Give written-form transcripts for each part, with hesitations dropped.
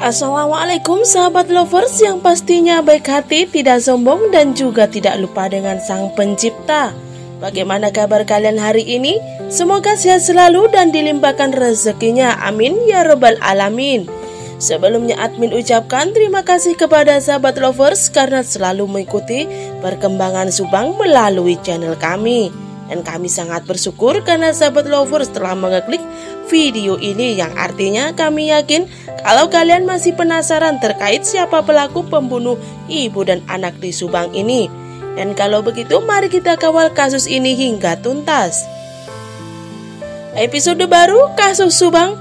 Assalamualaikum sahabat lovers yang pastinya baik hati, tidak sombong dan juga tidak lupa dengan Sang Pencipta. Bagaimana kabar kalian hari ini? Semoga sehat selalu dan dilimpahkan rezekinya, amin ya rabbal alamin. Sebelumnya admin ucapkan terima kasih kepada sahabat lovers karena selalu mengikuti perkembangan Subang melalui channel kami. Dan kami sangat bersyukur karena sahabat lovers telah mengeklik video ini, yang artinya kami yakin kalau kalian masih penasaran terkait siapa pelaku pembunuh ibu dan anak di Subang ini. Dan kalau begitu mari kita kawal kasus ini hingga tuntas. Episode baru kasus Subang,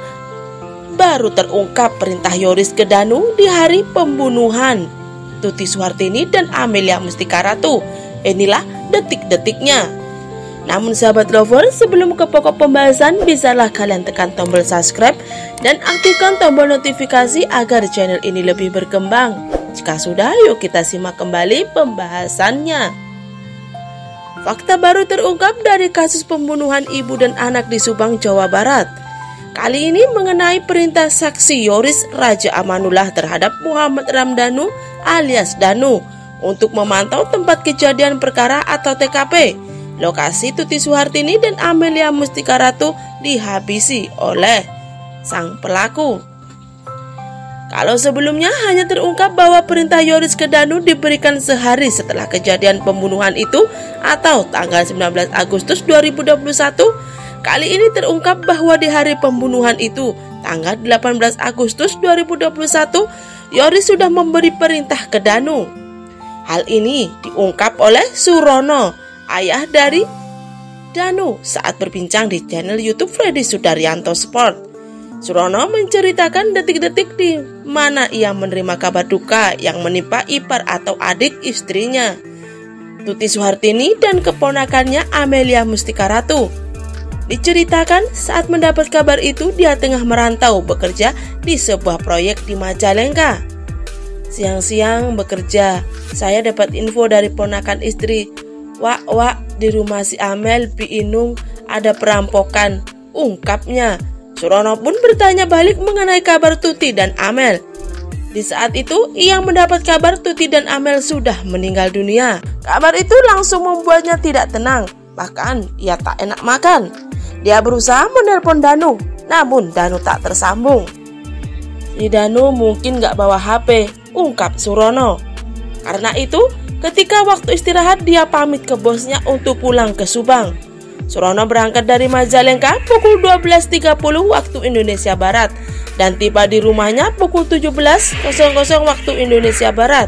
baru terungkap perintah Yoris ke Danu di hari pembunuhan Tuti Suhartini dan Amelia Mustika Ratu. Inilah detik-detiknya. Namun sahabat lover, sebelum ke pokok pembahasan, bisalah kalian tekan tombol subscribe dan aktifkan tombol notifikasi agar channel ini lebih berkembang. Jika sudah, yuk kita simak kembali pembahasannya. Fakta baru terungkap dari kasus pembunuhan ibu dan anak di Subang, Jawa Barat. Kali ini mengenai perintah saksi Yoris Raja Amanullah terhadap Muhammad Ramdhanu alias Danu untuk memantau tempat kejadian perkara atau TKP. Lokasi Tuti Suhartini dan Amelia Mustika Ratu dihabisi oleh sang pelaku. Kalau sebelumnya hanya terungkap bahwa perintah Yoris ke Danu diberikan sehari setelah kejadian pembunuhan itu atau tanggal 19 Agustus 2021, kali ini terungkap bahwa di hari pembunuhan itu, tanggal 18 Agustus 2021, Yoris sudah memberi perintah ke Danu. Hal ini diungkap oleh Surono, ayah dari Danu, saat berbincang di channel YouTube Freddy Sudaryanto Sport. Surono menceritakan detik-detik di mana ia menerima kabar duka yang menimpa ipar atau adik istrinya, Tuti Suhartini, dan keponakannya Amelia Mustika Ratu. Diceritakan saat mendapat kabar itu dia tengah merantau bekerja di sebuah proyek di Majalengka. Siang-siang bekerja, saya dapat info dari ponakan istri, Wak, di rumah si Amel Biinung ada perampokan, ungkapnya. Surono pun bertanya balik mengenai kabar Tuti dan Amel. Di saat itu ia mendapat kabar Tuti dan Amel sudah meninggal dunia. Kabar itu langsung membuatnya tidak tenang, bahkan ia tak enak makan. Dia berusaha menelpon Danu, namun Danu tak tersambung. Si Danu mungkin gak bawa HP, ungkap Surono. Karena itu ketika waktu istirahat dia pamit ke bosnya untuk pulang ke Subang. Surono berangkat dari Majalengka pukul 12.30 waktu Indonesia Barat dan tiba di rumahnya pukul 17.00 waktu Indonesia Barat.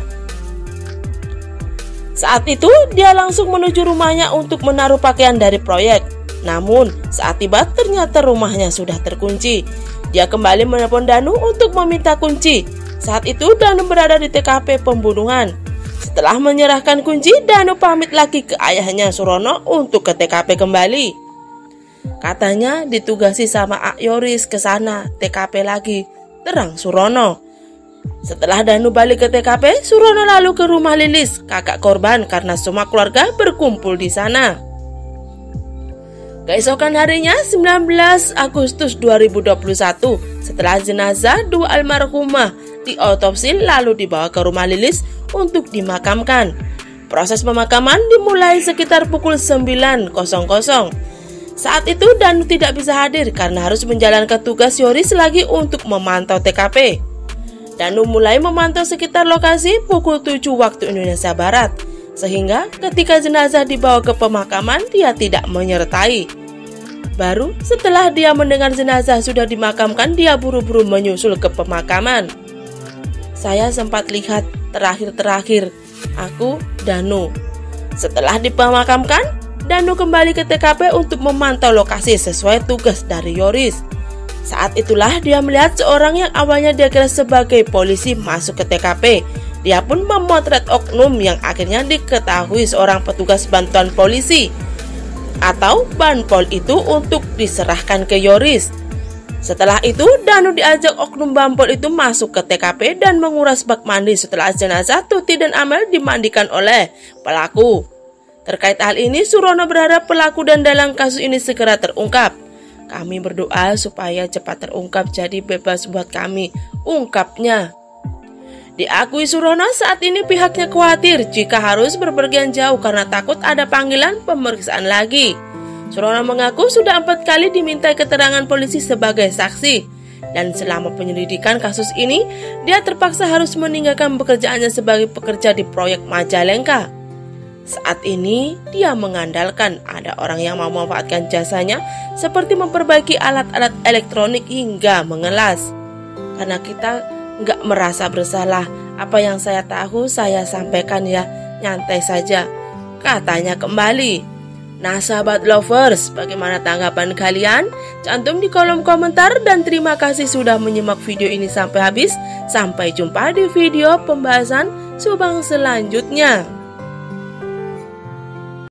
Saat itu dia langsung menuju rumahnya untuk menaruh pakaian dari proyek. Namun saat tiba ternyata rumahnya sudah terkunci. Dia kembali menelpon Danu untuk meminta kunci. Saat itu Danu berada di TKP pembunuhan. Setelah menyerahkan kunci, Danu pamit lagi ke ayahnya Surono untuk ke TKP kembali. Katanya ditugasi sama Ak Yoris ke sana, TKP lagi, terang Surono. Setelah Danu balik ke TKP, Surono lalu ke rumah Lilis, kakak korban, karena semua keluarga berkumpul di sana. Keesokan harinya 19 Agustus 2021, setelah jenazah dua almarhumah diotopsi lalu dibawa ke rumah Lilis untuk dimakamkan. Proses pemakaman dimulai sekitar pukul 9.00. Saat itu Danu tidak bisa hadir karena harus menjalankan tugas Yoris lagi untuk memantau TKP. Danu mulai memantau sekitar lokasi pukul 7 waktu Indonesia Barat, sehingga ketika jenazah dibawa ke pemakaman dia tidak menyertai. Baru setelah dia mendengar jenazah sudah dimakamkan, dia buru-buru menyusul ke pemakaman. Saya sempat lihat terakhir aku, Danu. Setelah dipemakamkan, Danu kembali ke TKP untuk memantau lokasi sesuai tugas dari Yoris. Saat itulah dia melihat seorang yang awalnya dia kira sebagai polisi masuk ke TKP. Dia pun memotret oknum yang akhirnya diketahui seorang petugas bantuan polisi atau Banpol itu untuk diserahkan ke Yoris. Setelah itu, Danu diajak oknum Banpol itu masuk ke TKP dan menguras bak mandi setelah jenazah Tuti dan Amel dimandikan oleh pelaku. Terkait hal ini, Surono berharap pelaku dan dalang kasus ini segera terungkap. Kami berdoa supaya cepat terungkap jadi bebas buat kami, ungkapnya. Diakui Surono, saat ini pihaknya khawatir jika harus berpergian jauh karena takut ada panggilan pemeriksaan lagi. Surono mengaku sudah 4 kali dimintai keterangan polisi sebagai saksi, dan selama penyelidikan kasus ini, dia terpaksa harus meninggalkan pekerjaannya sebagai pekerja di proyek Majalengka. Saat ini, dia mengandalkan ada orang yang mau memanfaatkan jasanya seperti memperbaiki alat-alat elektronik hingga mengelas. Karena kita nggak merasa bersalah, apa yang saya tahu saya sampaikan ya, nyantai saja, katanya kembali. Nah sahabat lovers, bagaimana tanggapan kalian? Cantum di kolom komentar dan terima kasih sudah menyimak video ini sampai habis. Sampai jumpa di video pembahasan Subang selanjutnya.